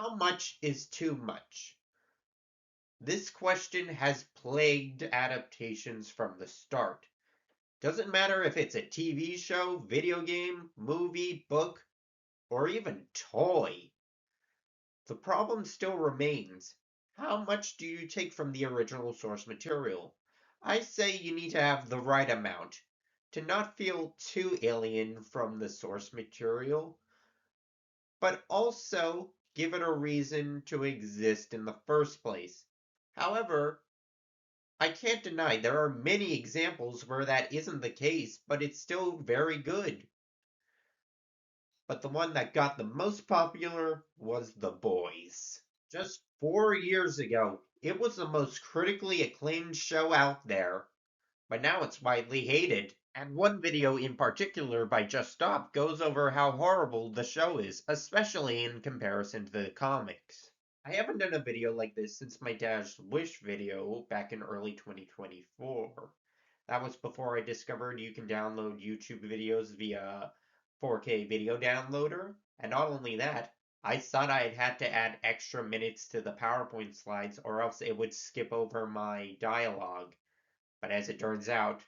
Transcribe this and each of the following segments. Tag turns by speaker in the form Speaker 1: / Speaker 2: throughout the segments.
Speaker 1: How much is too much? This question has plagued adaptations from the start. Doesn't matter if it's a TV show, video game, movie, book, or even toy. The problem still remains. How much do you take from the original source material? I say you need to have the right amount to not feel too alien from the source material, but also give it a reason to exist in the first place. However, I can't deny there are many examples where that isn't the case, but it's still very good. But the one that got the most popular was The Boys. Just 4 years ago, it was the most critically acclaimed show out there, but now it's widely hated. And one video in particular by Just Stop goes over how horrible the show is, especially in comparison to the comics. I haven't done a video like this since my Dad's Wish video back in early 2024. That was before I discovered you can download YouTube videos via 4K video downloader. And not only that, I thought I had to add extra minutes to the PowerPoint slides or else it would skip over my dialogue. But as it turns out,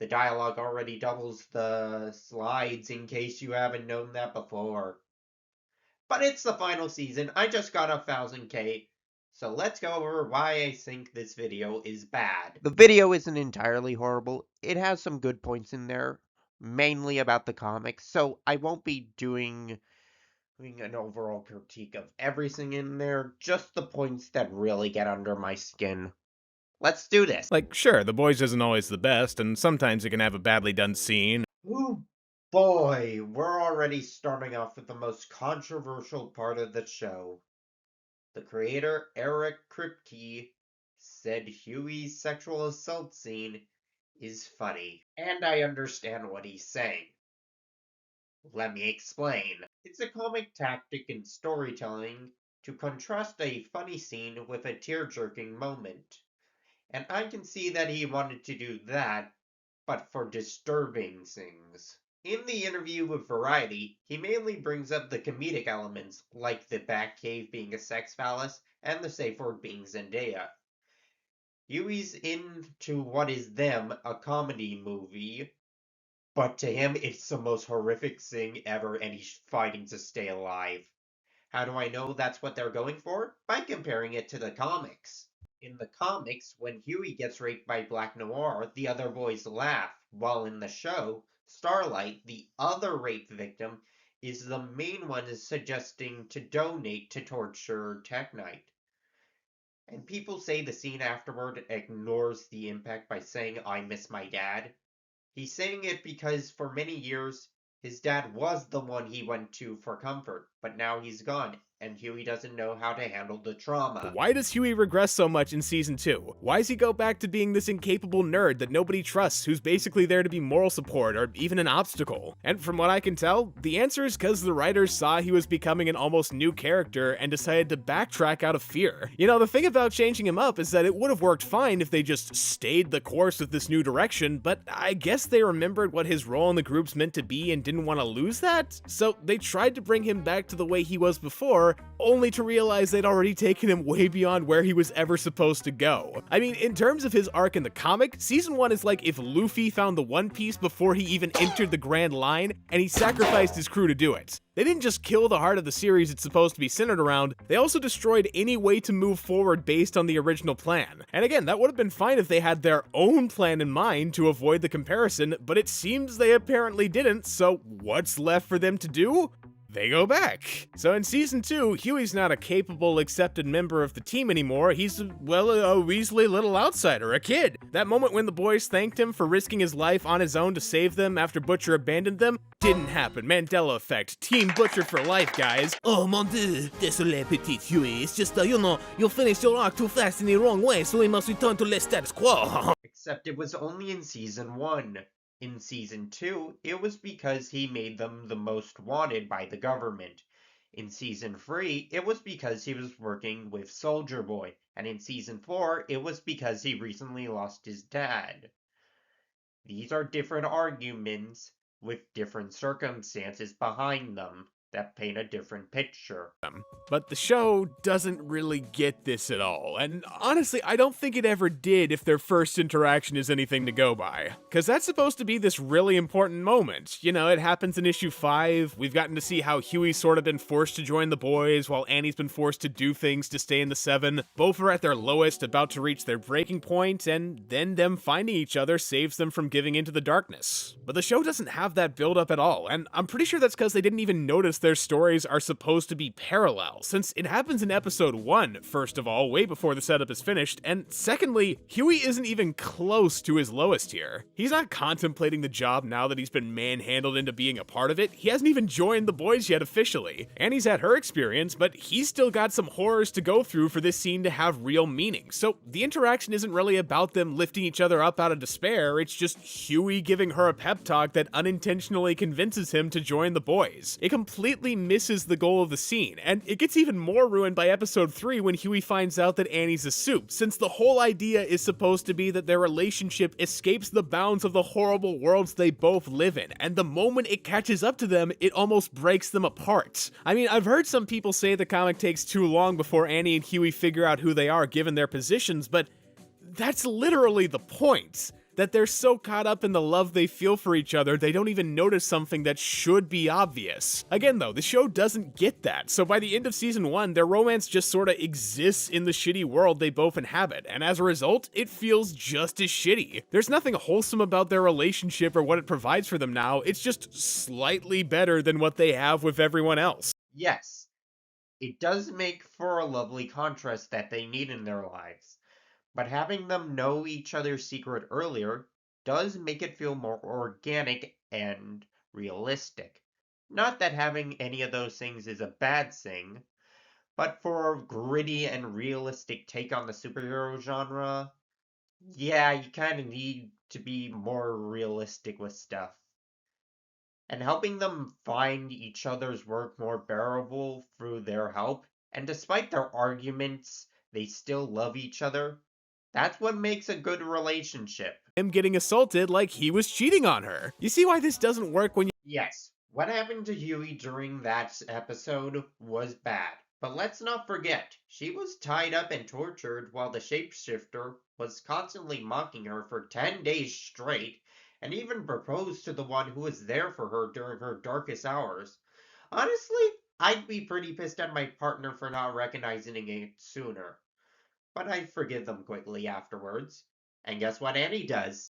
Speaker 1: the dialogue already doubles the slides in case you haven't known that before. But it's the final season, I just got 1000K, so let's go over why I think this video is bad. The video isn't entirely horrible, it has some good points in there, mainly about the comics, so I won't be doing an overall critique of everything in there, just the points that really get under my skin. Let's do this!
Speaker 2: Like, sure, The Boys isn't always the best, and sometimes it can have a badly done scene.
Speaker 1: Ooh boy, we're already starting off with the most controversial part of the show. The creator, Eric Kripke, said Hughie's sexual assault scene is funny. And I understand what he's saying. Let me explain. It's a comic tactic in storytelling to contrast a funny scene with a tear-jerking moment. And I can see that he wanted to do that, but for disturbing things. In the interview with Variety, he mainly brings up the comedic elements, like the Batcave being a sex phallus and the safe word being Zendaya. Huey's into what is them, a comedy movie, but to him it's the most horrific thing ever and he's fighting to stay alive. How do I know that's what they're going for? By comparing it to the comics. In the comics, when Hughie gets raped by Black Noir, the other boys laugh, while in the show, Starlight, the other rape victim, is the main one suggesting to donate to torture Tech Knight. And people say the scene afterward ignores the impact by saying, I miss my dad. He's saying it because for many years, his dad was the one he went to for comfort, but now he's gone, and Huey doesn't know how to handle the trauma.
Speaker 2: Why does Hughie regress so much in Season 2? Why does he go back to being this incapable nerd that nobody trusts, who's basically there to be moral support or even an obstacle? And from what I can tell, the answer is because the writers saw he was becoming an almost new character and decided to backtrack out of fear. You know, the thing about changing him up is that it would have worked fine if they just stayed the course with this new direction, but I guess they remembered what his role in the group's meant to be and didn't want to lose that? So they tried to bring him back to the way he was before, only to realize they'd already taken him way beyond where he was ever supposed to go. I mean, in terms of his arc in the comic, Season 1 is like if Luffy found the One Piece before he even entered the Grand Line, and he sacrificed his crew to do it. They didn't just kill the heart of the series it's supposed to be centered around, they also destroyed any way to move forward based on the original plan. And again, that would have been fine if they had their own plan in mind to avoid the comparison, but it seems they apparently didn't, so what's left for them to do? They go back. So in Season 2, Huey's not a capable, accepted member of the team anymore. He's, well, a weaselly little outsider, a kid. That moment when the boys thanked him for risking his life on his own to save them after Butcher abandoned them didn't happen. Mandela effect. Team Butcher for life, guys.
Speaker 3: Oh mon dieu, désolé petit Huey, it's just you finished your arc too fast in the wrong way, so we must return to le status quo.
Speaker 1: Except it was only in Season 1. In Season 2, it was because he made them the most wanted by the government. In Season 3, it was because he was working with Soldier Boy. And in Season 4, it was because he recently lost his dad. These are different arguments with different circumstances behind them. that paint a different picture.
Speaker 2: But the show doesn't really get this at all, and honestly, I don't think it ever did if their first interaction is anything to go by. Cause that's supposed to be this really important moment. You know, it happens in issue 5, we've gotten to see how Hughie's sort of been forced to join the boys, while Annie's been forced to do things to stay in the 7. Both are at their lowest, about to reach their breaking point, and then them finding each other saves them from giving into the darkness. But the show doesn't have that build up at all, and I'm pretty sure that's because they didn't even notice their stories are supposed to be parallel, since it happens in episode 1, first of all, way before the setup is finished, and secondly, Hughie isn't even close to his lowest here. He's not contemplating the job now that he's been manhandled into being a part of it. He hasn't even joined the boys yet officially. Annie's had her experience, but he's still got some horrors to go through for this scene to have real meaning. So the interaction isn't really about them lifting each other up out of despair, it's just Hughie giving her a pep talk that unintentionally convinces him to join the boys. It completely misses the goal of the scene, and it gets even more ruined by episode 3 when Hughie finds out that Annie's a soup, since the whole idea is supposed to be that their relationship escapes the bounds of the horrible worlds they both live in, and the moment it catches up to them, it almost breaks them apart. I mean, I've heard some people say the comic takes too long before Annie and Hughie figure out who they are given their positions, but that's literally the point. That they're so caught up in the love they feel for each other, they don't even notice something that should be obvious. Again though, the show doesn't get that, so by the end of season 1, their romance just sorta exists in the shitty world they both inhabit, and as a result, it feels just as shitty. There's nothing wholesome about their relationship or what it provides for them now, it's just slightly better than what they have with everyone else.
Speaker 1: Yes, it does make for a lovely contrast that they need in their lives. But having them know each other's secret earlier does make it feel more organic and realistic. Not that having any of those things is a bad thing, but for a gritty and realistic take on the superhero genre, yeah, you kind of need to be more realistic with stuff. And helping them find each other's work more bearable through their help, and despite their arguments, they still love each other. That's what makes a good relationship.
Speaker 2: Him getting assaulted like he was cheating on her. You see why this doesn't work when you
Speaker 1: Yes, what happened to Hughie during that episode was bad. But let's not forget, she was tied up and tortured while the shapeshifter was constantly mocking her for 10 days straight, and even proposed to the one who was there for her during her darkest hours. Honestly, I'd be pretty pissed at my partner for not recognizing it sooner. But I forgive them quickly afterwards. And guess what Annie does?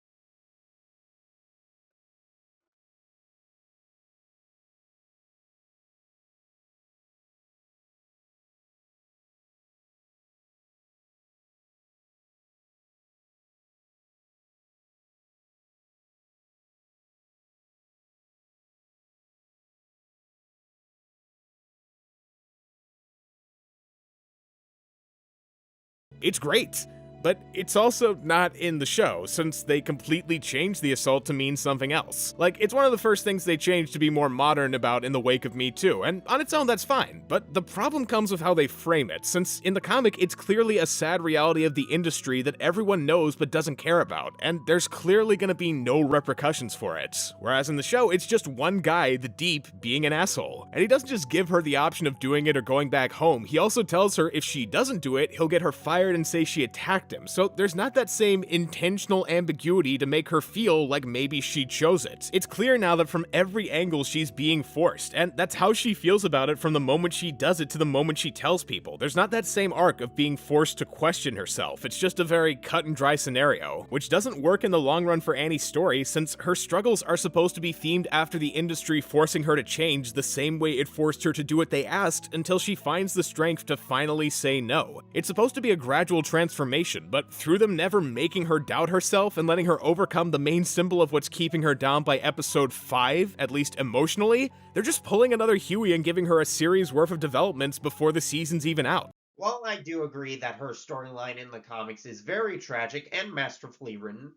Speaker 2: it's great. But it's also not in the show, since they completely changed the assault to mean something else. Like, it's one of the first things they changed to be more modern about in the wake of Me Too, and on its own that's fine, but the problem comes with how they frame it, since in the comic it's clearly a sad reality of the industry that everyone knows but doesn't care about, and there's clearly gonna be no repercussions for it. Whereas in the show, it's just one guy, the Deep, being an asshole. And he doesn't just give her the option of doing it or going back home, he also tells her if she doesn't do it, he'll get her fired and say she attacked him, so there's not that same intentional ambiguity to make her feel like maybe she chose it. It's clear now that from every angle she's being forced, and that's how she feels about it from the moment she does it to the moment she tells people. There's not that same arc of being forced to question herself, it's just a very cut and dry scenario, which doesn't work in the long run for Annie's story since her struggles are supposed to be themed after the industry forcing her to change the same way it forced her to do what they asked until she finds the strength to finally say no. It's supposed to be a gradual transformation, but through them never making her doubt herself and letting her overcome the main symbol of what's keeping her down by episode 5, at least emotionally, they're just pulling another Hughie and giving her a series worth of developments before the season's even out.
Speaker 1: While I do agree that her storyline in the comics is very tragic and masterfully written,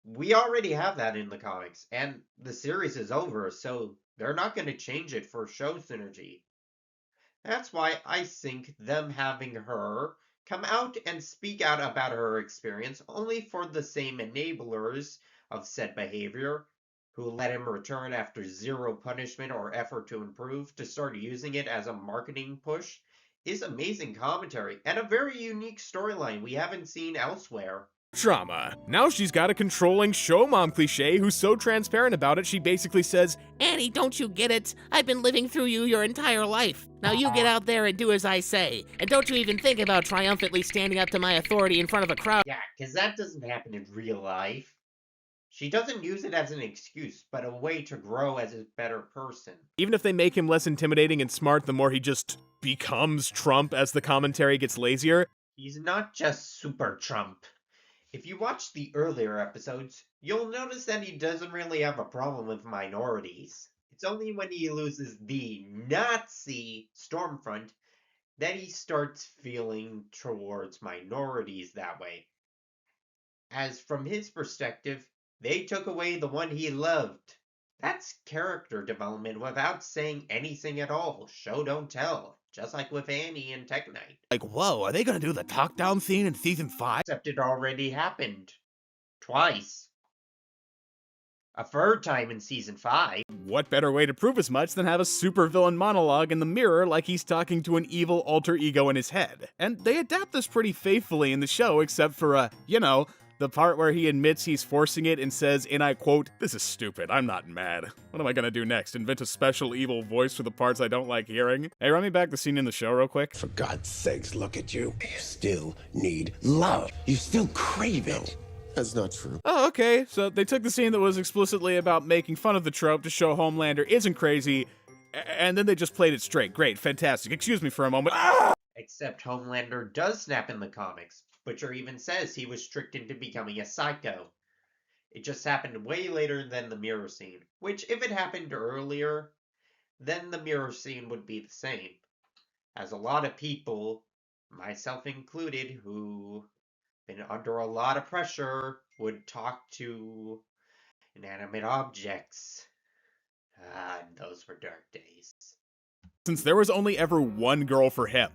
Speaker 1: we already have that in the comics, and the series is over, so they're not going to change it for show synergy. That's why I think them having her come out and speak out about her experience only for the same enablers of said behavior who let him return after zero punishment or effort to improve to start using it as a marketing push, is amazing commentary and a very unique storyline we haven't seen elsewhere.
Speaker 2: Drama. Now she's got a controlling show mom cliche who's so transparent about it she basically says,
Speaker 3: Annie, don't you get it? I've been living through you your entire life. Now you get out there and do as I say. And don't you even think about triumphantly standing up to my authority in front of a crowd.
Speaker 1: Yeah, because that doesn't happen in real life. She doesn't use it as an excuse, but a way to grow as a better person.
Speaker 2: Even if they make him less intimidating and smart, the more he just becomes Trump as the commentary gets lazier.
Speaker 1: He's not just super Trump. If you watch the earlier episodes, you'll notice that he doesn't really have a problem with minorities. It's only when he loses the Nazi Stormfront that he starts feeling towards minorities that way. As from his perspective, they took away the one he loved. That's character development without saying anything at all. Show don't tell. Just like with Annie and Tech Knight.
Speaker 3: Like, whoa, are they gonna do the talk down scene in season 5?
Speaker 1: Except it already happened. Twice. A third time in season 5.
Speaker 2: What better way to prove as much than have a supervillain monologue in the mirror like he's talking to an evil alter ego in his head? And they adapt this pretty faithfully in the show, except for, the part where he admits he's forcing it and says, and I quote, "This is stupid, I'm not mad. What am I gonna do next? Invent a special evil voice for the parts I don't like hearing?" Hey, run me back the scene in the show real quick.
Speaker 4: For God's sakes, look at you. You still need love. You still crave it. That's not true.
Speaker 2: Oh, okay, so they took the scene that was explicitly about making fun of the trope to show Homelander isn't crazy, and then they just played it straight. Great, fantastic. Excuse me for a moment.
Speaker 1: Except Homelander does snap in the comics. Butcher even says he was tricked into becoming a psycho. It just happened way later than the mirror scene, which if it happened earlier, then the mirror scene would be the same. As a lot of people, myself included, who been under a lot of pressure, would talk to inanimate objects. And those were dark days.
Speaker 2: Since there was only ever one girl for him,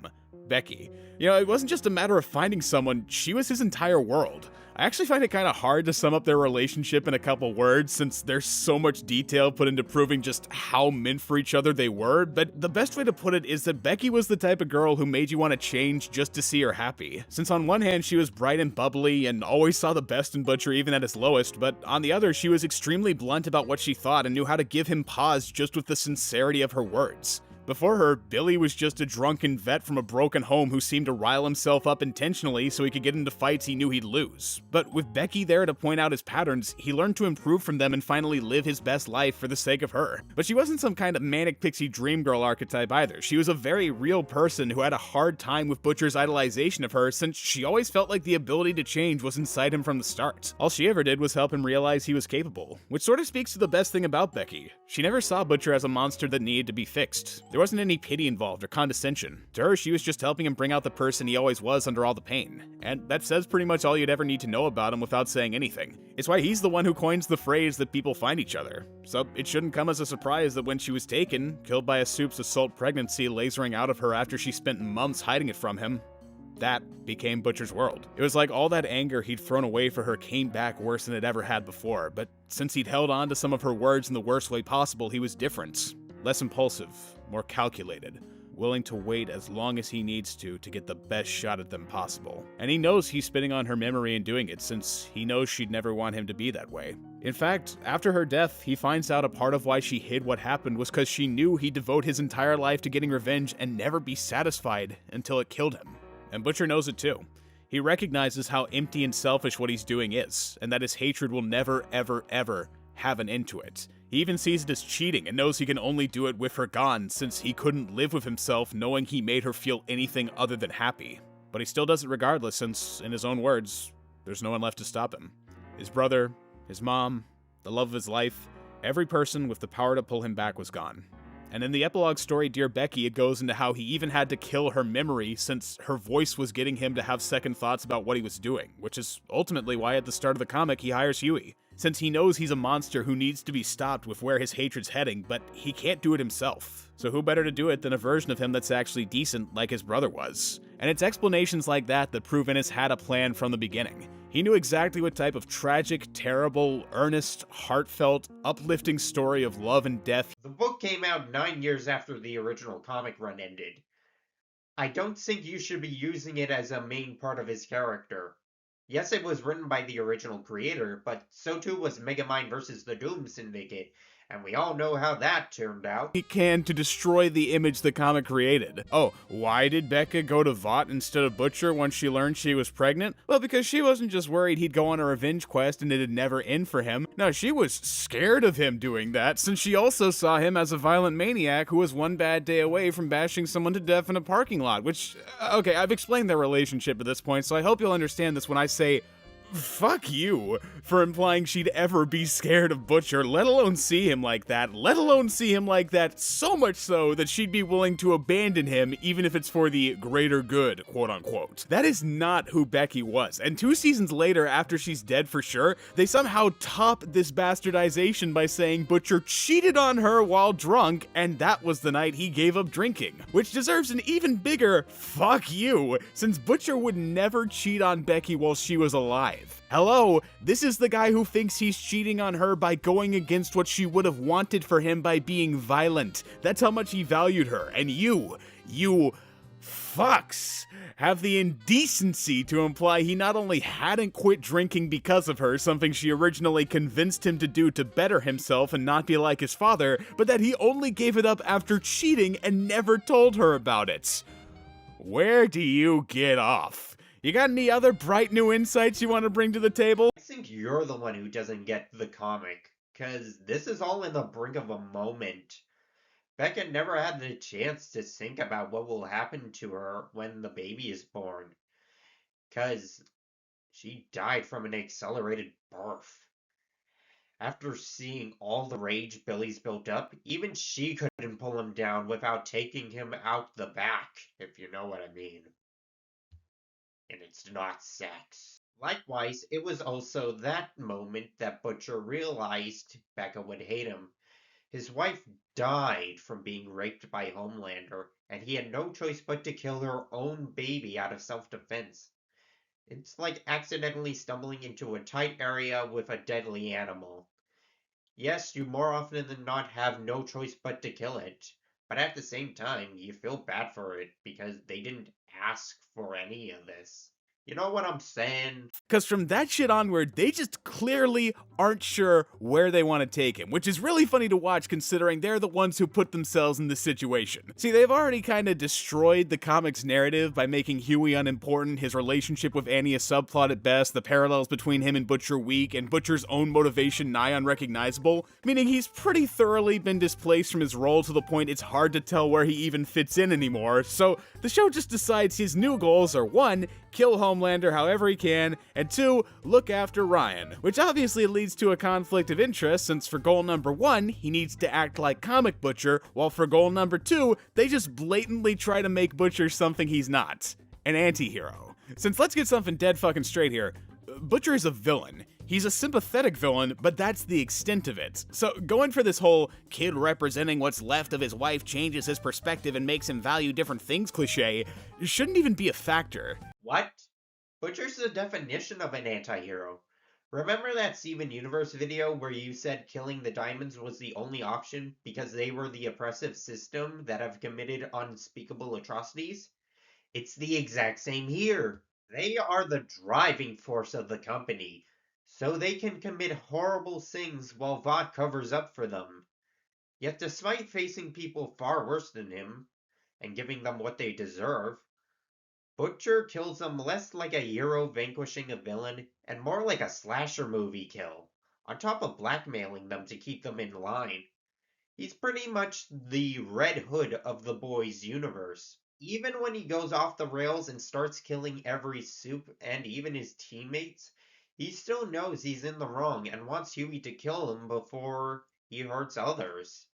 Speaker 2: Becky. It wasn't just a matter of finding someone, she was his entire world. I actually find it kind of hard to sum up their relationship in a couple words since there's so much detail put into proving just how meant for each other they were, but the best way to put it is that Becky was the type of girl who made you want to change just to see her happy. Since on one hand she was bright and bubbly and always saw the best in Butcher even at his lowest, but on the other she was extremely blunt about what she thought and knew how to give him pause just with the sincerity of her words. Before her, Billy was just a drunken vet from a broken home who seemed to rile himself up intentionally so he could get into fights he knew he'd lose. But with Becky there to point out his patterns, he learned to improve from them and finally live his best life for the sake of her. But she wasn't some kind of manic pixie dream girl archetype either. She was a very real person who had a hard time with Butcher's idolization of her since she always felt like the ability to change was inside him from the start. All she ever did was help him realize he was capable, which sort of speaks to the best thing about Becky. She never saw Butcher as a monster that needed to be fixed. There wasn't any pity involved or condescension. To her, she was just helping him bring out the person he always was under all the pain. And that says pretty much all you'd ever need to know about him without saying anything. It's why he's the one who coins the phrase that people find each other. So it shouldn't come as a surprise that when she was taken, killed by a soup's assault pregnancy lasering out of her after she spent months hiding it from him, that became Butcher's world. It was like all that anger he'd thrown away for her came back worse than it ever had before, but since he'd held on to some of her words in the worst way possible, he was different. Less impulsive, more calculated, willing to wait as long as he needs to get the best shot at them possible. And he knows he's spitting on her memory and doing it since he knows she'd never want him to be that way. In fact, after her death, he finds out a part of why she hid what happened was because she knew he'd devote his entire life to getting revenge and never be satisfied until it killed him. And Butcher knows it too. He recognizes how empty and selfish what he's doing is, and that his hatred will never, ever, ever have an end to it. He even sees it as cheating and knows he can only do it with her gone since he couldn't live with himself knowing he made her feel anything other than happy. But he still does it regardless since, in his own words, there's no one left to stop him. His brother, his mom, the love of his life, every person with the power to pull him back was gone. And in the epilogue story, Dear Becky, it goes into how he even had to kill her memory since her voice was getting him to have second thoughts about what he was doing, which is ultimately why at the start of the comic he hires Hughie. Since he knows he's a monster who needs to be stopped with where his hatred's heading, but he can't do it himself. So who better to do it than a version of him that's actually decent like his brother was? And it's explanations like that that prove Ennis had a plan from the beginning. He knew exactly what type of tragic, terrible, earnest, heartfelt, uplifting story of love and death.
Speaker 1: The book came out 9 years after the original comic run ended. I don't think you should be using it as a main part of his character. Yes, it was written by the original creator, but so too was Megamind vs. the Doom Syndicate, and we all know how that turned out.
Speaker 2: He can to destroy the image the comic created. Oh, why did Becca go to Vought instead of Butcher once she learned she was pregnant? Well, because she wasn't just worried he'd go on a revenge quest and it'd never end for him. No, she was scared of him doing that, since she also saw him as a violent maniac who was one bad day away from bashing someone to death in a parking lot, which, okay, I've explained their relationship at this point, so I hope you'll understand this when I say, fuck you for implying she'd ever be scared of Butcher, let alone see him like that, so much so that she'd be willing to abandon him even if it's for the greater good, quote unquote. That is not who Becky was, and 2 seasons later, after she's dead for sure, they somehow top this bastardization by saying Butcher cheated on her while drunk, and that was the night he gave up drinking, which deserves an even bigger fuck you, since Butcher would never cheat on Becky while she was alive. Hello, this is the guy who thinks he's cheating on her by going against what she would have wanted for him by being violent. That's how much he valued her. And you fucks have the indecency to imply he not only hadn't quit drinking because of her, something she originally convinced him to do to better himself and not be like his father, but that he only gave it up after cheating and never told her about it. Where do you get off? You got any other bright new insights you want to bring to the table?
Speaker 1: I think you're the one who doesn't get the comic, because this is all in the brink of a moment. Becca never had the chance to think about what will happen to her when the baby is born, because she died from an accelerated birth. After seeing all the rage Billy's built up, even she couldn't pull him down without taking him out the back, if you know what I mean. And it's not sex. Likewise, it was also that moment that Butcher realized Becca would hate him. His wife died from being raped by Homelander, and he had no choice but to kill her own baby out of self-defense. It's like accidentally stumbling into a tight area with a deadly animal. Yes, you more often than not have no choice but to kill it, but at the same time, you feel bad for it because they didn't ask for any of this. You know what I'm saying?
Speaker 2: Because from that shit onward, they just clearly aren't sure where they want to take him, which is really funny to watch considering they're the ones who put themselves in this situation. See, they've already kind of destroyed the comic's narrative by making Hughie unimportant, his relationship with Annie a subplot at best, the parallels between him and Butcher weak, and Butcher's own motivation nigh unrecognizable, meaning he's pretty thoroughly been displaced from his role to the point it's hard to tell where he even fits in anymore, so the show just decides his new goals are 1, kill Homelander however he can, and 2, look after Ryan, which obviously leads to a conflict of interest since for goal number 1, he needs to act like comic Butcher, while for goal number 2, they just blatantly try to make Butcher something he's not, an anti-hero. Since let's get something dead fucking straight here, Butcher is a villain. He's a sympathetic villain, but that's the extent of it. So going for this whole kid representing what's left of his wife changes his perspective and makes him value different things cliche shouldn't even be a factor.
Speaker 1: What? Butcher's the definition of an anti-hero. Remember that Steven Universe video where you said killing the diamonds was the only option because they were the oppressive system that have committed unspeakable atrocities? It's the exact same here. They are the driving force of the company, so they can commit horrible things while Vought covers up for them. Yet despite facing people far worse than him, and giving them what they deserve, Butcher kills them less like a hero vanquishing a villain, and more like a slasher movie kill, on top of blackmailing them to keep them in line. He's pretty much the Red Hood of the boys' universe. Even when he goes off the rails and starts killing every soup and even his teammates, he still knows he's in the wrong and wants Hughie to kill him before he hurts others.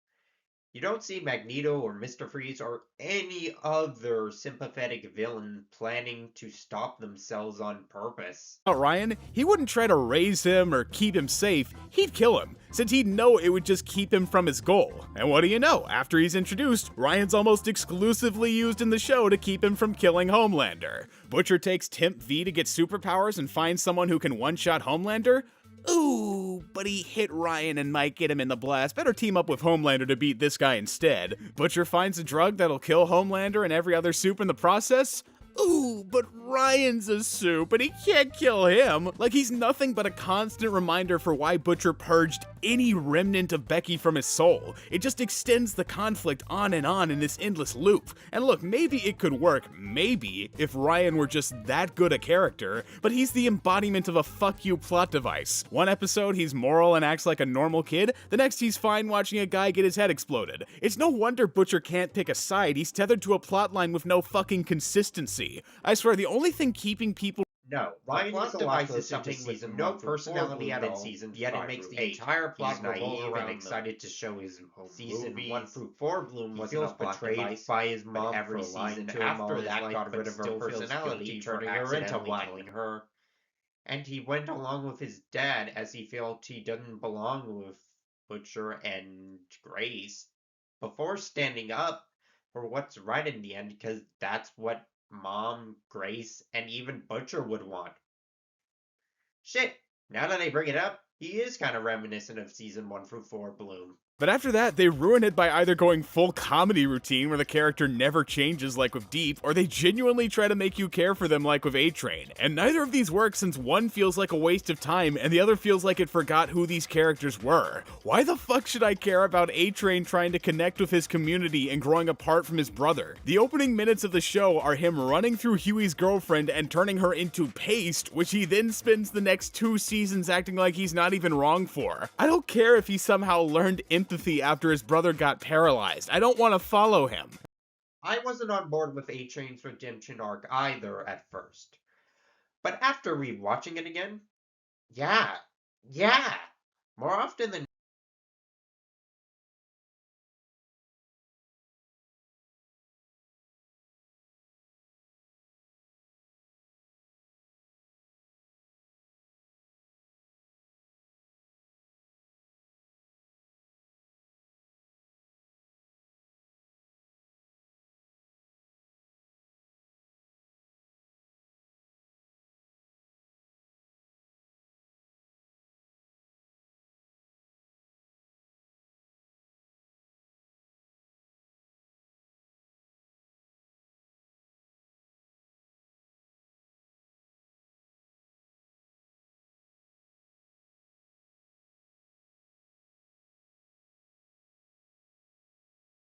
Speaker 1: You don't see Magneto or Mr. Freeze or any other sympathetic villain planning to stop themselves on purpose.
Speaker 2: Ryan, he wouldn't try to raise him or keep him safe, he'd kill him, since he'd know it would just keep him from his goal. And what do you know, after he's introduced, Ryan's almost exclusively used in the show to keep him from killing Homelander. Butcher takes Temp V to get superpowers and finds someone who can one-shot Homelander? Ooh, but he hit Ryan and might get him in the blast. Better team up with Homelander to beat this guy instead. Butcher finds a drug that'll kill Homelander and every other soup in the process? Ooh, but Ryan's a soup, and he can't kill him. Like he's nothing but a constant reminder for why Butcher purged any remnant of Becky from his soul. It just extends the conflict on in this endless loop. And look, maybe it could work, maybe, if Ryan were just that good a character, but he's the embodiment of a fuck you plot device. One episode, he's moral and acts like a normal kid, the next he's fine watching a guy get his head exploded. It's no wonder Butcher can't pick a side, he's tethered to a plotline with no fucking consistency. I swear, the only thing keeping people
Speaker 1: No, Ryan is devices something with no personality added season, yet it makes the entire plot revolve around excited to show his season 1 through 4. Bloom was feels betrayed by his mom every season after that got rid of her personality, turning her into one. Her. And he went along with his dad as he felt he didn't belong with Butcher and Grace before standing up for what's right in the end, because that's what Mom, Grace, and even Butcher would want. Shit, now that I bring it up, he is kind of reminiscent of season 1 through 4 Bloom.
Speaker 2: But after that, they ruin it by either going full comedy routine where the character never changes like with Deep, or they genuinely try to make you care for them like with A-Train. And neither of these work since one feels like a waste of time and the other feels like it forgot who these characters were. Why the fuck should I care about A-Train trying to connect with his community and growing apart from his brother? The opening minutes of the show are him running through Hughie's girlfriend and turning her into paste, which he then spends the next 2 seasons acting like he's not even wrong for. I don't care if he somehow learned empathy after his brother got paralyzed. I don't want to follow him.
Speaker 1: I wasn't on board with A-Train's redemption arc either at first. But after rewatching it again, yeah, more often than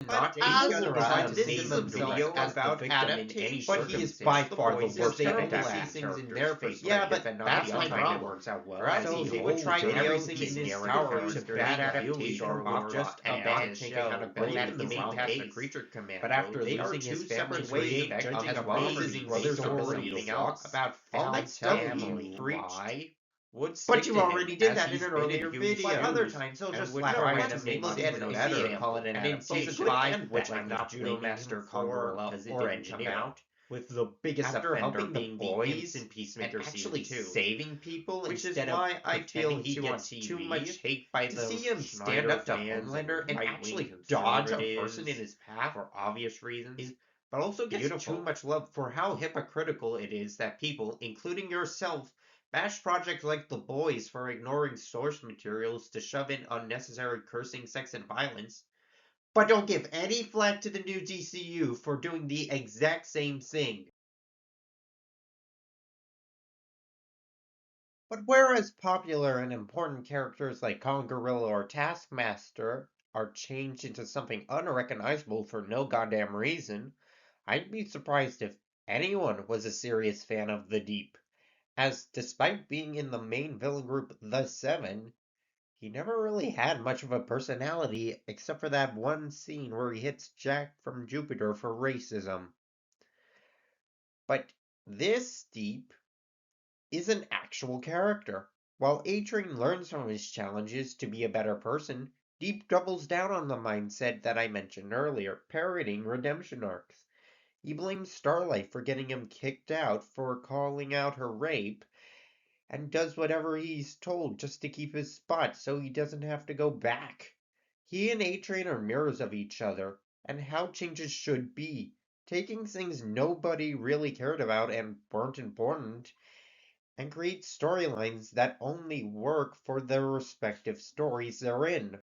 Speaker 1: not categorize themselves about adaptation, but he is by far the worst adaptations in their perspective. Yeah, but that's my problem. Works out well. So he would try everything in his power to bad adaptation or just abandon taking accountability in the main task of creature command. But after losing his family ways of judging as well as his brothers or something else about all that stuff he preached. But you already did that in an earlier video. But other times he'll just slap right and make it better. Call it an adaptation 5, which I'm not Judo Master Conqueror or Engineer. With the biggest offender being the boys in Peacemaker actually saving people, which is why I feel he gets too much hate by the see him stand up to Homelander and actually dodge a person in his path for obvious reasons, but also gets too much love for how hypocritical it is that people, including yourself, bash projects like The Boys for ignoring source materials to shove in unnecessary cursing, sex, and violence, but don't give any flack to the new DCU for doing the exact same thing. But whereas popular and important characters like Gorilla or Taskmaster are changed into something unrecognizable for no goddamn reason, I'd be surprised if anyone was a serious fan of The Deep, as despite being in the main villain group The Seven, he never really had much of a personality except for that one scene where he hits Jack from Jupiter for racism. But this Deep is an actual character. While A-Train learns from his challenges to be a better person, Deep doubles down on the mindset that I mentioned earlier, parroting redemption arcs. He blames Starlight for getting him kicked out for calling out her rape, and does whatever he's told just to keep his spot so he doesn't have to go back. He and A-Train are mirrors of each other, and how changes should be, taking things nobody really cared about and weren't important, and create storylines that only work for their respective stories they're in.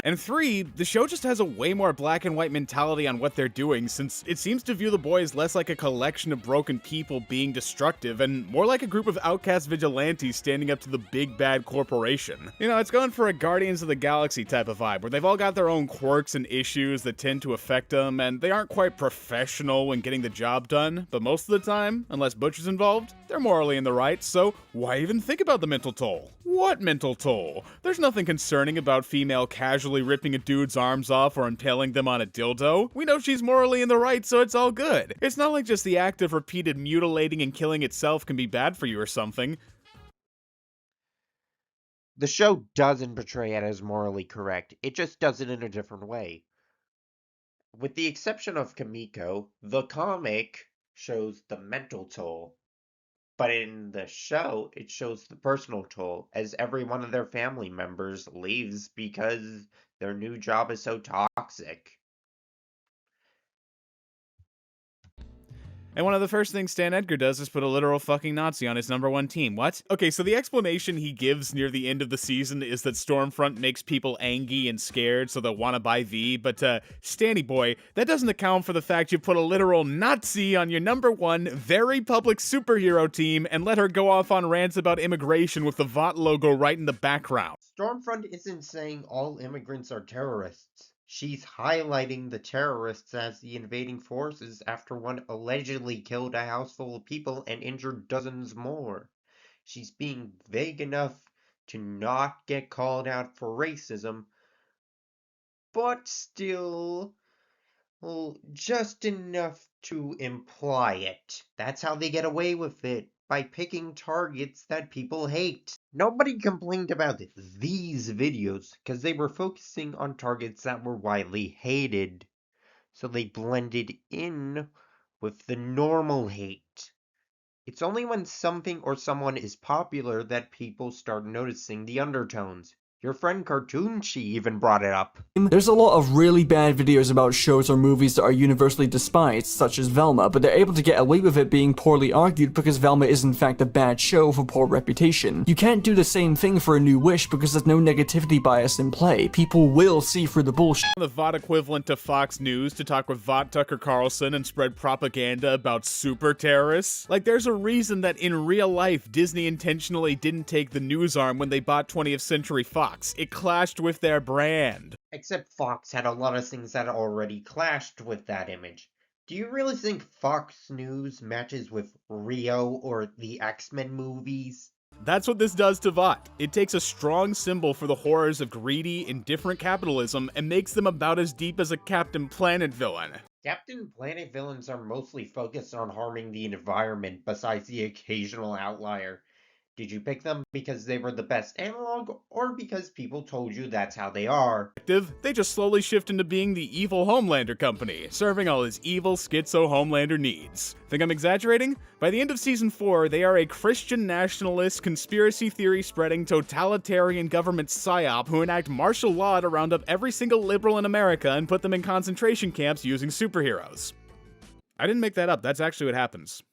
Speaker 2: And 3, the show just has a way more black and white mentality on what they're doing, since it seems to view the boys less like a collection of broken people being destructive and more like a group of outcast vigilantes standing up to the big bad corporation. You know, it's going for a Guardians of the Galaxy type of vibe, where they've all got their own quirks and issues that tend to affect them, and they aren't quite professional when getting the job done, but most of the time, unless Butcher's involved, they're morally in the right, so why even think about the mental toll? What mental toll? There's nothing concerning about female casually ripping a dude's arms off or impaling them on a dildo. We know she's morally in the right, so it's all good. It's not like just the act of repeated mutilating and killing itself can be bad for you or something.
Speaker 1: The show doesn't portray it as morally correct, it just does it in a different way. With the exception of Kamiko, the comic shows the mental toll. But in the show, it shows the personal toll, as every one of their family members leaves because their new job is so toxic.
Speaker 2: And one of the first things Stan Edgar does is put a literal fucking Nazi on his #1 team. What? Okay, so the explanation he gives near the end of the season is that Stormfront makes people angry and scared, so they'll want to buy V, but Stanny boy, that doesn't account for the fact you put a literal Nazi on your #1 very public superhero team and let her go off on rants about immigration with the Vought logo right in the background.
Speaker 1: Stormfront isn't saying all immigrants are terrorists. She's highlighting the terrorists as the invading forces after one allegedly killed a house full of people and injured dozens more. She's being vague enough to not get called out for racism, but still, well, just enough to imply it. That's how they get away with it, by picking targets that people hate. Nobody complained about these videos because they were focusing on targets that were widely hated, so they blended in with the normal hate. It's only when something or someone is popular that people start noticing the undertones. Your friend Cartoonchi even brought it up.
Speaker 5: There's a lot of really bad videos about shows or movies that are universally despised, such as Velma, but they're able to get away with it being poorly argued because Velma is in fact a bad show with a poor reputation. You can't do the same thing for A New Wish because there's no negativity bias in play. People will see through the bullshit.
Speaker 2: The Vought equivalent to Fox News to talk with Vought Tucker Carlson and spread propaganda about super terrorists. Like, there's a reason that in real life, Disney intentionally didn't take the news arm when they bought 20th Century Fox. It clashed with their brand.
Speaker 1: Except Fox had a lot of things that already clashed with that image. Do you really think Fox News matches with Rio or the X-Men movies?
Speaker 2: That's what this does to Vought. It takes a strong symbol for the horrors of greedy, indifferent capitalism and makes them about as deep as a Captain Planet villain.
Speaker 1: Captain Planet villains are mostly focused on harming the environment besides the occasional outlier. Did you pick them because they were the best analog, or because people told you that's how they are?
Speaker 2: They just slowly shift into being the evil Homelander company, serving all his evil schizo Homelander needs. Think I'm exaggerating? By the end of season 4, they are a Christian nationalist, conspiracy theory spreading, totalitarian government psyop who enact martial law to round up every single liberal in America and put them in concentration camps using superheroes. I didn't make that up, that's actually what happens.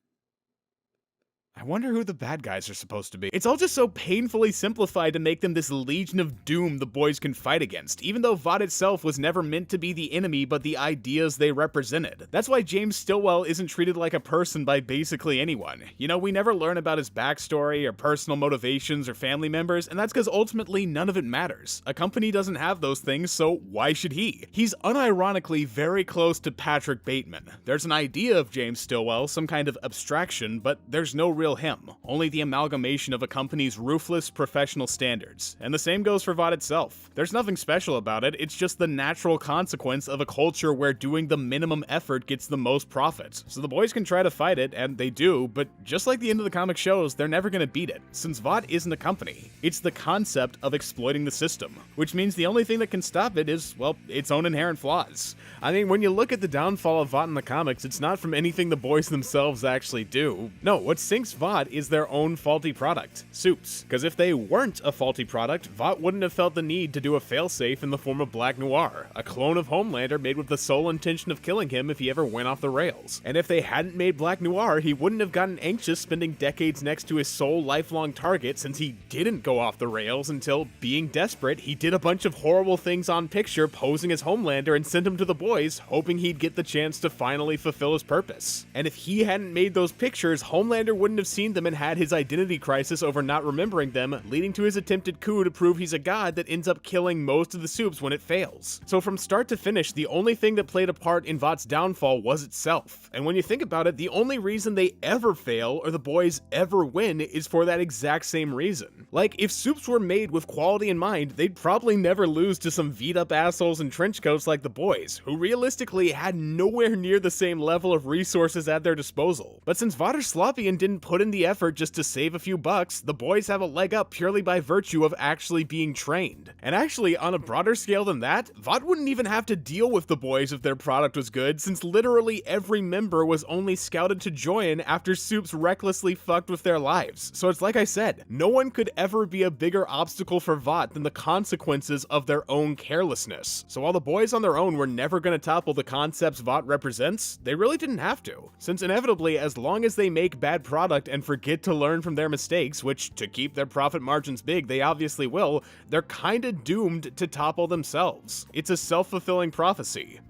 Speaker 2: I wonder who the bad guys are supposed to be. It's all just so painfully simplified to make them this legion of doom the boys can fight against, even though Vought itself was never meant to be the enemy but the ideas they represented. That's why James Stillwell isn't treated like a person by basically anyone. You know, we never learn about his backstory or personal motivations or family members, and that's because ultimately none of it matters. A company doesn't have those things, so why should he? He's unironically very close to Patrick Bateman. There's an idea of James Stillwell, some kind of abstraction, but there's no real real him, only the amalgamation of a company's ruthless professional standards. And the same goes for Vought itself. There's nothing special about it, it's just the natural consequence of a culture where doing the minimum effort gets the most profit. So the boys can try to fight it, and they do, but just like the end of the comic shows, they're never gonna beat it, since Vought isn't a company. It's the concept of exploiting the system, which means the only thing that can stop it is, well, its own inherent flaws. I mean, when you look at the downfall of Vought in the comics, it's not from anything the boys themselves actually do. No, what sinks Vought is their own faulty product, Soups. Because if they weren't a faulty product, Vought wouldn't have felt the need to do a failsafe in the form of Black Noir, a clone of Homelander made with the sole intention of killing him if he ever went off the rails. And if they hadn't made Black Noir, he wouldn't have gotten anxious spending decades next to his sole lifelong target, since he didn't go off the rails until, being desperate, he did a bunch of horrible things on picture posing as Homelander and sent him to the boys, hoping he'd get the chance to finally fulfill his purpose. And if he hadn't made those pictures, Homelander wouldn't have seen them and had his identity crisis over not remembering them, leading to his attempted coup to prove he's a god that ends up killing most of the Soups when it fails. So from start to finish, the only thing that played a part in Vought's downfall was itself. And when you think about it, the only reason they ever fail or the boys ever win is for that exact same reason. Like, if Soups were made with quality in mind, they'd probably never lose to some beat-up assholes in trench coats like the boys, who realistically had nowhere near the same level of resources at their disposal. But since Vought are sloppy and didn't put in the effort just to save a few bucks, the boys have a leg up purely by virtue of actually being trained. And actually, on a broader scale than that, Vought wouldn't even have to deal with the boys if their product was good, since literally every member was only scouted to join after Soups recklessly fucked with their lives. So it's like I said, no one could ever be a bigger obstacle for Vought than the consequences of their own carelessness. So while the boys on their own were never going to topple the concepts Vought represents, they really didn't have to, since inevitably, as long as they make bad product and forget to learn from their mistakes, which to keep their profit margins big they obviously will, they're kinda doomed to topple themselves. It's a self-fulfilling prophecy.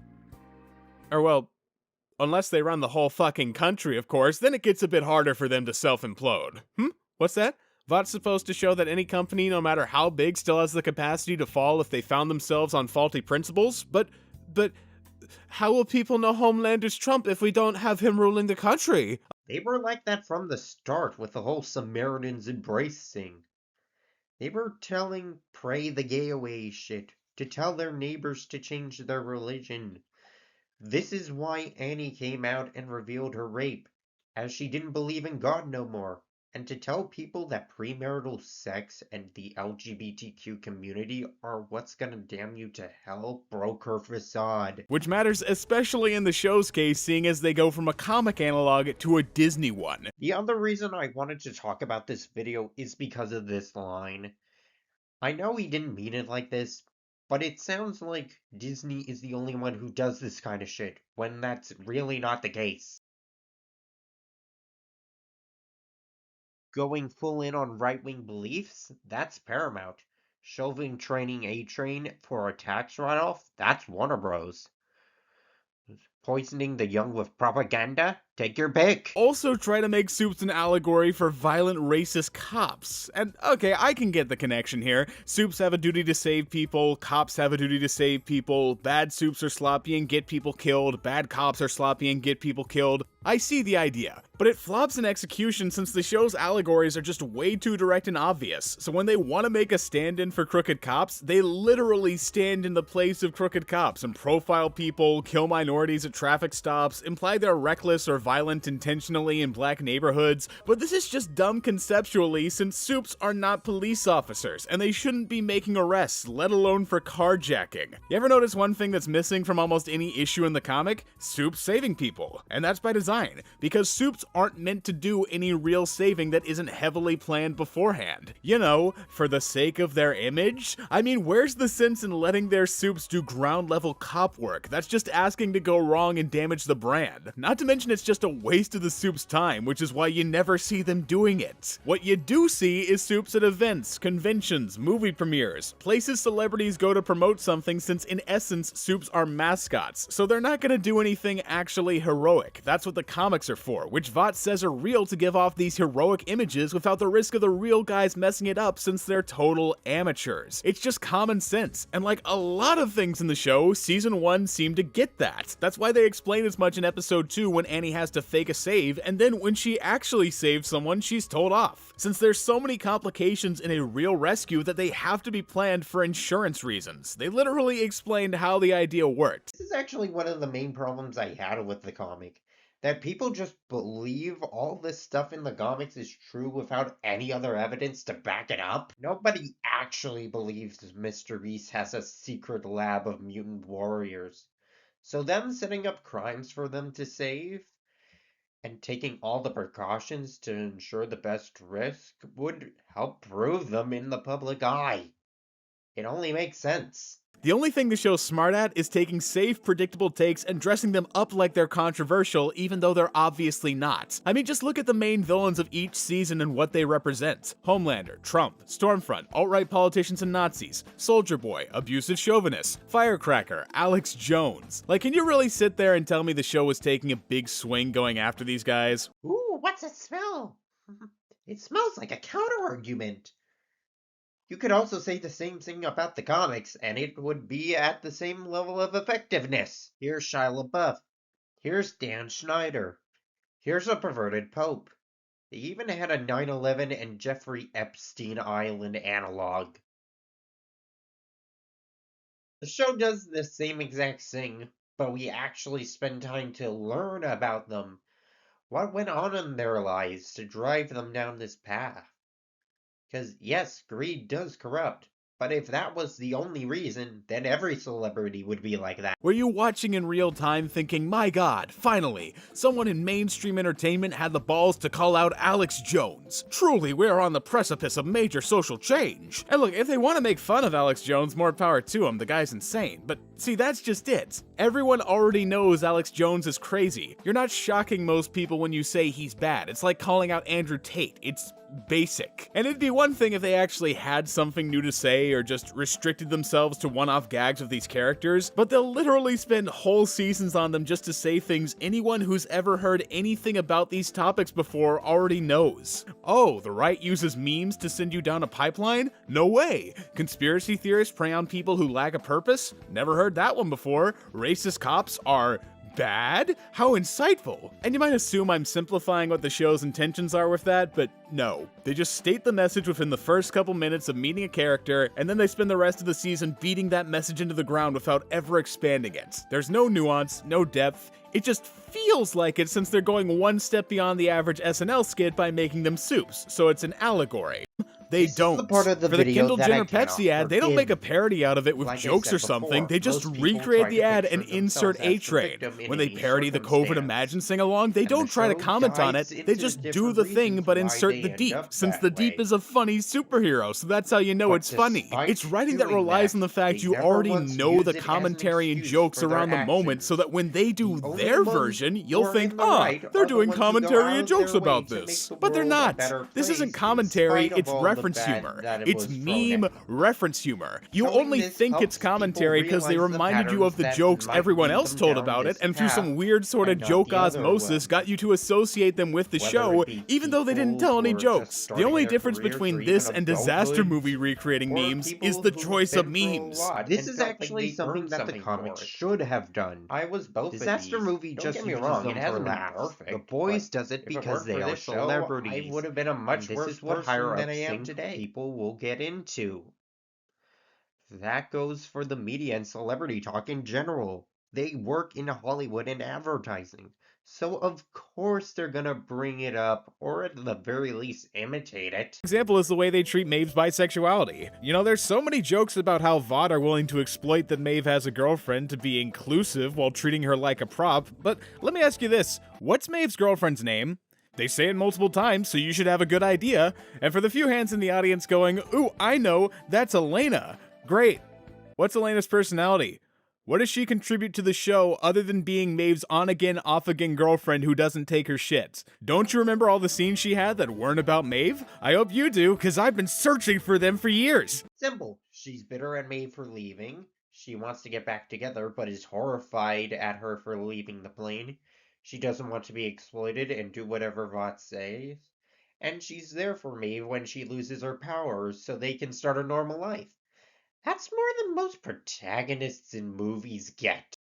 Speaker 2: Or well, unless they run the whole fucking country, of course, then it gets a bit harder for them to self-implode. What's that? Vought's supposed to show that any company, no matter how big, still has the capacity to fall if they found themselves on faulty principles? But how will people know Homelander's Trump if we don't have him ruling the country?
Speaker 1: They were like that from the start with the whole Samaritans embrace thing. They were telling pray the gay away shit, to tell their neighbors to change their religion. This is why Annie came out and revealed her rape, as she didn't believe in God no more. And to tell people that premarital sex and the LGBTQ community are what's gonna damn you to hell broke her facade.
Speaker 2: Which matters especially in the show's case, seeing as they go from a comic analog to a Disney one.
Speaker 1: The other reason I wanted to talk about this video is because of this line. I know he didn't mean it like this, but it sounds like Disney is the only one who does this kind of shit, when that's really not the case. Going full in on right-wing beliefs? That's Paramount. Shelving training A-Train for a tax write-off? That's Warner Bros. Poisoning the young with propaganda? Take your pick.
Speaker 2: Also try to make Soups an allegory for violent racist cops. And okay, I can get the connection here. Soups have a duty to save people, cops have a duty to save people, bad Soups are sloppy and get people killed, bad cops are sloppy and get people killed. I see the idea, but it flops in execution since the show's allegories are just way too direct and obvious. So when they want to make a stand-in for crooked cops, they literally stand in the place of crooked cops and profile people, kill minorities at traffic stops, imply they're reckless or violent intentionally in black neighborhoods, but this is just dumb conceptually since Soups are not police officers, and they shouldn't be making arrests, let alone for carjacking. You ever notice one thing that's missing from almost any issue in the comic? Soups saving people. And that's by design, because Soups aren't meant to do any real saving that isn't heavily planned beforehand. You know, for the sake of their image? I mean, where's the sense in letting their Soups do ground level cop work? That's just asking to go wrong and damage the brand. Not to mention it's just a waste of the Soups' time, which is why you never see them doing it. What you do see is Soups at events, conventions, movie premieres, places celebrities go to promote something, since in essence Soups are mascots, so they're not gonna do anything actually heroic. That's what the comics are for, which Vought says are real to give off these heroic images without the risk of the real guys messing it up since they're total amateurs. It's just common sense, and like a lot of things in the show, season 1 seemed to get that. That's why they explain as much in episode 2 when Annie has has to fake a save, and then when she actually saves someone, she's told off. Since there's so many complications in a real rescue that they have to be planned for insurance reasons. They literally explained how the idea worked.
Speaker 1: This is actually one of the main problems I had with the comic. That people just believe all this stuff in the comics is true without any other evidence to back it up. Nobody actually believes Mr. Beast has a secret lab of mutant warriors. So them setting up crimes for them to save and taking all the precautions to ensure the best risk would help prove them in the public eye. It only makes sense.
Speaker 2: The only thing the show's smart at is taking safe, predictable takes and dressing them up like they're controversial, even though they're obviously not. I mean, just look at the main villains of each season and what they represent. Homelander, Trump, Stormfront, alt-right politicians and Nazis, Soldier Boy, abusive chauvinists, Firecracker, Alex Jones. Like, can you really sit there and tell me the show was taking a big swing going after these guys?
Speaker 1: Ooh, what's it smell? It smells like a counter-argument. You could also say the same thing about the comics, and it would be at the same level of effectiveness. Here's Shia LaBeouf. Here's Dan Schneider. Here's a perverted pope. They even had a 9/11 and Jeffrey Epstein Island analog. The show does the same exact thing, but we actually spend time to learn about them. What went on in their lives to drive them down this path? Because, yes, greed does corrupt, but if that was the only reason, then every celebrity would be like that.
Speaker 2: Were you watching in real time thinking, my god, finally, someone in mainstream entertainment had the balls to call out Alex Jones? Truly, we're on the precipice of major social change. And look, if they want to make fun of Alex Jones, more power to him, the guy's insane. But see, that's just it. Everyone already knows Alex Jones is crazy. You're not shocking most people when you say he's bad. It's like calling out Andrew Tate. It's basic. And it'd be one thing if they actually had something new to say or just restricted themselves to one-off gags of these characters, but they'll literally spend whole seasons on them just to say things anyone who's ever heard anything about these topics before already knows. Oh, the right uses memes to send you down a pipeline? No way. Conspiracy theorists prey on people who lack a purpose? Never heard that one before. Racist cops are bad? How insightful! And you might assume I'm simplifying what the show's intentions are with that, but no. They just state the message within the first couple minutes of meeting a character, and then they spend the rest of the season beating that message into the ground without ever expanding it. There's no nuance, no depth. It just feels like it since they're going one step beyond the average SNL skit by making them soups, so it's an allegory. They don't.
Speaker 1: The part of the
Speaker 2: For the
Speaker 1: video
Speaker 2: Kindle
Speaker 1: that
Speaker 2: Jenner
Speaker 1: I cannot
Speaker 2: Pepsi ad, they don't make a
Speaker 1: forgive.
Speaker 2: parody out of it with
Speaker 1: Like I
Speaker 2: jokes
Speaker 1: said
Speaker 2: or something.
Speaker 1: before,
Speaker 2: They just
Speaker 1: most people
Speaker 2: recreate
Speaker 1: try
Speaker 2: the
Speaker 1: to
Speaker 2: ad
Speaker 1: picture
Speaker 2: and insert
Speaker 1: themselves as
Speaker 2: a
Speaker 1: the
Speaker 2: train.
Speaker 1: victim in
Speaker 2: When they
Speaker 1: any
Speaker 2: parody the COVID
Speaker 1: circumstance.
Speaker 2: Imagine sing-along, they
Speaker 1: And
Speaker 2: don't
Speaker 1: the
Speaker 2: try to
Speaker 1: show
Speaker 2: comment on it,
Speaker 1: dives
Speaker 2: they
Speaker 1: into
Speaker 2: just
Speaker 1: the
Speaker 2: do the
Speaker 1: different
Speaker 2: thing but
Speaker 1: reasons why
Speaker 2: insert
Speaker 1: they
Speaker 2: the
Speaker 1: end
Speaker 2: deep,
Speaker 1: up
Speaker 2: since
Speaker 1: that
Speaker 2: the deep
Speaker 1: way.
Speaker 2: is a funny superhero, so that's how you know
Speaker 1: But
Speaker 2: it's funny.
Speaker 1: despite
Speaker 2: It's writing that
Speaker 1: doing
Speaker 2: relies
Speaker 1: that,
Speaker 2: on the fact
Speaker 1: they
Speaker 2: you
Speaker 1: never
Speaker 2: already
Speaker 1: once
Speaker 2: know
Speaker 1: use
Speaker 2: the
Speaker 1: it as an
Speaker 2: commentary and
Speaker 1: excuse
Speaker 2: jokes
Speaker 1: for their
Speaker 2: around the moment, so
Speaker 1: actions.
Speaker 2: that when they do
Speaker 1: The only
Speaker 2: their
Speaker 1: ones
Speaker 2: version,
Speaker 1: who
Speaker 2: you'll
Speaker 1: are
Speaker 2: think,
Speaker 1: in the
Speaker 2: ah,
Speaker 1: right
Speaker 2: they're
Speaker 1: are the
Speaker 2: doing
Speaker 1: ones who go
Speaker 2: commentary
Speaker 1: out
Speaker 2: and
Speaker 1: of
Speaker 2: jokes
Speaker 1: their way
Speaker 2: about
Speaker 1: to make
Speaker 2: this.
Speaker 1: the
Speaker 2: But they're
Speaker 1: world a
Speaker 2: not.
Speaker 1: better
Speaker 2: This isn't
Speaker 1: place in
Speaker 2: commentary,
Speaker 1: spite of
Speaker 2: it's
Speaker 1: all the
Speaker 2: reference
Speaker 1: bad
Speaker 2: humor.
Speaker 1: that it
Speaker 2: It's
Speaker 1: was thrown
Speaker 2: meme
Speaker 1: at them.
Speaker 2: reference humor. You
Speaker 1: Showing
Speaker 2: only
Speaker 1: this
Speaker 2: think it's
Speaker 1: helps people
Speaker 2: commentary because they
Speaker 1: realize the
Speaker 2: reminded you of the
Speaker 1: patterns that
Speaker 2: jokes
Speaker 1: might
Speaker 2: everyone
Speaker 1: lead
Speaker 2: else
Speaker 1: them
Speaker 2: told
Speaker 1: down
Speaker 2: about it,
Speaker 1: this
Speaker 2: and through some
Speaker 1: path,
Speaker 2: weird sort of
Speaker 1: and not
Speaker 2: joke
Speaker 1: the other
Speaker 2: osmosis got
Speaker 1: one.
Speaker 2: you to associate them with the
Speaker 1: Whether
Speaker 2: show,
Speaker 1: it be
Speaker 2: even though they didn't
Speaker 1: people
Speaker 2: tell any
Speaker 1: who are just
Speaker 2: jokes. The
Speaker 1: starting
Speaker 2: only
Speaker 1: their
Speaker 2: difference
Speaker 1: careers or
Speaker 2: between
Speaker 1: even
Speaker 2: this and disaster
Speaker 1: adulthood,
Speaker 2: movie recreating
Speaker 1: or
Speaker 2: memes is
Speaker 1: people
Speaker 2: the
Speaker 1: who've
Speaker 2: choice of
Speaker 1: been through a
Speaker 2: memes.
Speaker 1: lot
Speaker 6: This
Speaker 1: and
Speaker 6: is
Speaker 1: felt
Speaker 6: actually
Speaker 1: like they
Speaker 6: something
Speaker 1: earned
Speaker 6: that the
Speaker 1: something
Speaker 6: comics
Speaker 1: for it.
Speaker 6: should have done.
Speaker 1: I was both
Speaker 6: Disaster
Speaker 1: of these.
Speaker 6: movie
Speaker 1: Don't
Speaker 6: just
Speaker 1: get me
Speaker 6: uses
Speaker 1: wrong,
Speaker 6: them
Speaker 1: it
Speaker 6: for
Speaker 1: hasn't been
Speaker 6: laughs.
Speaker 1: perfect.
Speaker 6: The boys
Speaker 1: but
Speaker 6: does it
Speaker 1: if
Speaker 6: because
Speaker 1: weren't
Speaker 6: they
Speaker 1: for
Speaker 6: are
Speaker 1: this show,
Speaker 6: celebrities.
Speaker 1: I would have been a much
Speaker 6: And this
Speaker 1: worse
Speaker 6: is what
Speaker 1: person
Speaker 6: higher
Speaker 1: than
Speaker 6: ups
Speaker 1: I am
Speaker 6: think
Speaker 1: today.
Speaker 6: people will get into.
Speaker 1: That goes for the media and celebrity talk in general. They work in Hollywood and advertising. So of course they're gonna bring it up, or at the very least imitate it.
Speaker 2: Example is the way they treat Maeve's bisexuality. You know, there's so many jokes about how Vought are willing to exploit that Maeve has a girlfriend to be inclusive while treating her like a prop, but let me ask you this, what's Maeve's girlfriend's name? They say it multiple times, so you should have a good idea. And for the few hands in the audience going, ooh, I know, that's Elena. Great. What's Elena's personality? What does she contribute to the show other than being Maeve's on-again, off-again girlfriend who doesn't take her shit? Don't you remember all the scenes she had that weren't about Maeve? I hope you do, because I've been searching for them for years.
Speaker 1: Simple. She's bitter at Maeve for leaving. She wants to get back together, but is horrified at her for leaving the plane. She doesn't want to be exploited and do whatever Vought says. And she's there for Maeve when she loses her powers so they can start a normal life. That's more than most protagonists in movies get.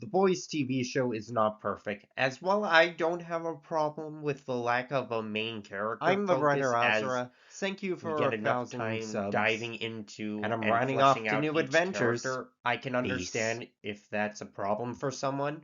Speaker 1: The Boys TV show is not perfect. As well, I don't have a problem with the lack of a main character.
Speaker 6: I'm the
Speaker 1: focus
Speaker 6: writer,
Speaker 1: as
Speaker 6: Azura. Thank you
Speaker 1: we
Speaker 6: for
Speaker 1: get
Speaker 6: 1,000
Speaker 1: enough time
Speaker 6: subs.
Speaker 1: diving into
Speaker 6: And I'm
Speaker 1: and
Speaker 6: running off
Speaker 1: fleshing
Speaker 6: to
Speaker 1: out
Speaker 6: new
Speaker 1: each
Speaker 6: adventures.
Speaker 1: character. I can understand if that's a problem for someone.